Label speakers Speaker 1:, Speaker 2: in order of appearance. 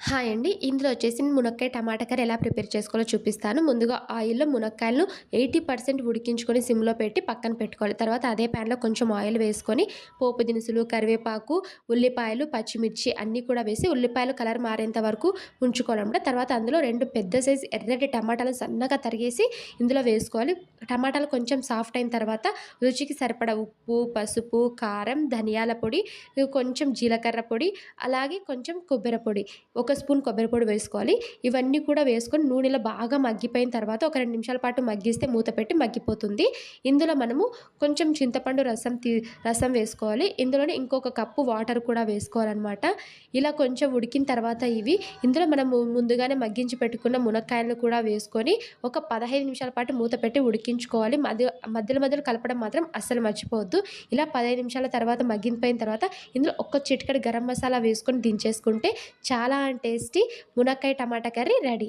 Speaker 1: Hi అండి. ఇందులో వచ్చేసి మునక్కాయ టమాటా కర్రీ ఎలా ప్రిపేర్ చేసుకోవాలో చూపిస్తాను. ముందుగా ఆయిల్‌లో మునక్కాయలను 80% ఉడికించుకొని సిమ్‌లో పెట్టి పక్కన పెట్టుకోవాలి. తర్వాత అదే ప్యాన్‌లో కొంచెం ఆయిల్ వేసుకొని పోపు దినుసులు, కరివేపాకు, ఉల్లిపాయలు, పచ్చిమిర్చి అన్నీ కూడా వేసి ఉల్లిపాయలు కలర్ మారేంత వరకు ఉంచుకోవాలన్నమాట. తర్వాత అందులో 2 పెద్ద సైజు ఎర్రటి టమాటాలు సన్నగా తరిగేసి ఇందులో వేసుకోవాలి. టమాటాలు కొంచెం సాఫ్ట్ అయిన తర్వాత రుచికి సరిపడా ఉప్పు, పసుపు, కారం, ధనియాల పొడి, కొంచెం జీలకర్ర పొడి, అలాగే కొంచెం కొబ్బరి పొడి, ఒక స్పూన్ కొబ్బరి పొడి వేసుకోవాలి. ఇవన్నీ కూడా వేసుకొని నూనెలో బాగా మగ్గిపోయిన తర్వాత ఒక 2 నిమిషాల పాటు మగ్గిస్తే మూత పెట్టి మగ్గిపోతుంది. ఇందులో మనము కొంచెం చింతపండు రసం వేసుకోవాలి. ఇందులోనే ఇంకొక కప్పు వాటర్ కూడా వేసుకోవాలనమాట. ఇలా కొంచెం ఉడికిన తర్వాత ఇందులో మనము ముందుగానే మగ్గించి పెట్టుకున్న మునక్కాయలను కూడా వేసుకొని ఒక 15 నిమిషాల పాటు మూత పెట్టి ఉడికించుకోవాలి. మధ్యలో మధ్యలో కలపడం మాత్రం అస్సలు మర్చిపోవద్దు. ఇలా 15 నిమిషాల తర్వాత మగ్గిపోయిన తర్వాత ఇందులో ఒక చిటికెడు గరం మసాలా వేసుకొని దించేసుకుంటే చాలా టేస్టీ మునక్కాయ టమాటా కర్రీ రెడీ.